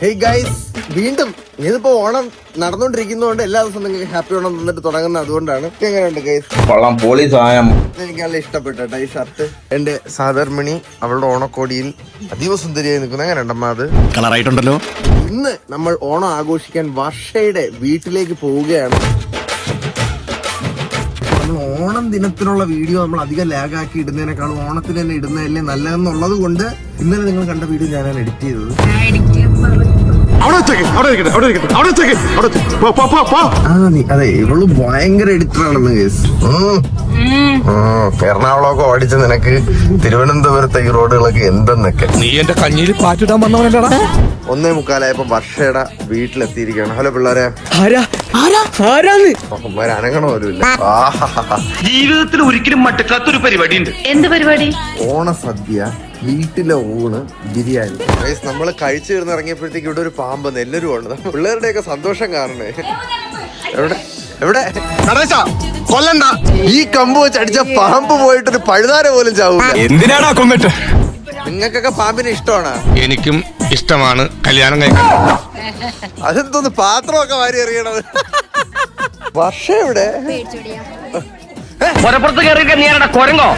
Hey guys, വീണ്ടും ഇതിപ്പോ ഓണം നടന്നുകൊണ്ടിരിക്കുന്നതുകൊണ്ട് എല്ലാ ദിവസവും നിങ്ങൾക്ക് ഹാപ്പി ഓണം തന്നിട്ട് തുടങ്ങുന്നത് അതുകൊണ്ടാണ്. എങ്ങനെയുണ്ട് ഗൈസ്? കൊള്ളാം, പൊളി സായം. എനിക്ക് നല്ല ഇഷ്ടപ്പെട്ട ഈ ഷർട്ട്. എന്റെ സാധാർമണി അവളുടെ ഓണക്കോടിയിൽ അതീവ സുന്ദരിയായി നിൽക്കുന്നു. എങ്ങനെയുണ്ടമ്മ? അത് കളറായിട്ടുണ്ടല്ലോ. ഇന്ന് നമ്മൾ ഓണം ആഘോഷിക്കാൻ വർഷയുടെ വീട്ടിലേക്ക് പോവുകയാണ്. നമ്മൾ ഓണം ദിനത്തിനുള്ള വീഡിയോ നമ്മൾ അധികം ലാഗാക്കി ഇടുന്നതിനേക്കാളും ഓണത്തിന് തന്നെ ഇടുന്നതല്ലേ നല്ലതെന്നുള്ളത് കൊണ്ട് ഇന്നലെ നിങ്ങൾ കണ്ട വീഡിയോ ഞാനാണ് എഡിറ്റ് ചെയ്തത്. അതെ, ഇവള് ഭയങ്കര എഡിറ്ററാണെന്ന് കേസ്. എറണാകുളമൊക്കെ ഓടിച്ച നിനക്ക് തിരുവനന്തപുരത്തെ ഈ റോഡുകളൊക്കെ എന്തെന്നൊക്കെ. നീ എന്റെ കഞ്ഞിയിൽ പാറ്റിടാൻ വന്നവനല്ലടാ. 1:45 വർഷയുടെ വീട്ടിലെത്തിയിരിക്കുകയാണ്. ഹലോ പിള്ളേരെ, അനങ്ങണ പോലുമില്ല. ജീവിതത്തിൽ ഒരിക്കലും മട്ടക്കാത്തൊരു പരിപാടി ഉണ്ട്. എന്ത് പരിപാടി? ഓണസദ്യ, വീട്ടിലെ ഊണ്, ബിരിയാണി. നമ്മള് കഴിച്ചു തീർന്ന് ഇറങ്ങിയപ്പോഴത്തേക്ക് ഇവിടെ ഒരു പാമ്പ് എല്ലാവരും ഉണ്ട്. പിള്ളേരുടെയൊക്കെ സന്തോഷം കാണണേ. എവിടെ എവിടെ കൊല്ലണ്ട, ഈ കമ്പ് വെച്ച് അടിച്ച പാമ്പ് പോയിട്ടൊരു പഴുതാര പോലും ചാവൂല. എന്തിനാടാ കൊന്നിട്ട്? നിങ്ങൾക്കൊക്കെ പാമ്പിനെ ഇഷ്ടമാണ്? എനിക്കും ഇഷ്ടമാണ്. കല്യാണം കഴിക്കാൻ അതെന്തോന്ന് പാത്രമൊക്കെ വാരി എറിയണത്? വർഷ എവിടെ? പുറപ്പുറത്ത് കയറി നീയാണ കൊരങ്ങോ?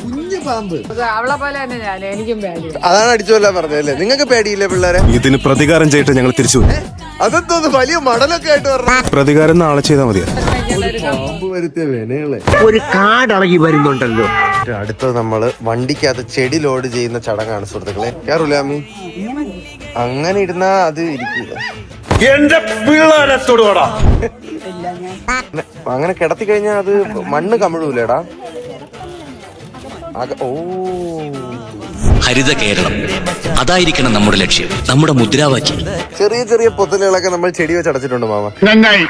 കുഞ്ഞു പാമ്പ്. അവളെ പോലെ തന്നെ ഞാൻ, എനിക്കും പേടി. അതാണ് അടിച്ചോല്ല പറഞ്ഞല്ലേ. നിങ്ങൾക്ക് പേടിയില്ലേ പിള്ളേരെ? ഇതിന് പ്രതികാരം ചെയ്തിട്ട് ഞങ്ങൾ തിരിച്ചു. അതെന്തോന്ന് വലിയ മടലൊക്കെ ആയിട്ട് പറഞ്ഞു. പ്രതികാരം നാളെ ചെയ്താൽ മതിയാ. പാമ്പ് വരുത്തിയ വേനകളെ ഒരു കാടളകി വരുന്നുണ്ടല്ലോ. അടുത്തത് നമ്മള് വണ്ടിക്കകത്ത് ചെടി ലോഡ് ചെയ്യുന്ന ചടങ്ങാണ് സുഹൃത്തുക്കളെ. കേറൂലാമി? അങ്ങനെ ഇരുന്നാ അത് ഇരിക്കില്ല. എന്റെ പിള്ളേരെ തൊടുവാടാ. അങ്ങനെ കിടത്തി കഴിഞ്ഞാൽ അത് മണ്ണ് കമിഴൂലേടാ. ഓ, ഹരിത കേരളം, അതായിരിക്കണം നമ്മുടെ ലക്ഷ്യം, നമ്മുടെ മുദ്രാവാക്യം. ചെറിയ ചെറിയ പൊത്തലുകളൊക്കെ നമ്മൾ ചെടി വെച്ച് അടച്ചിട്ടുണ്ട് മാമ. നന്നായി.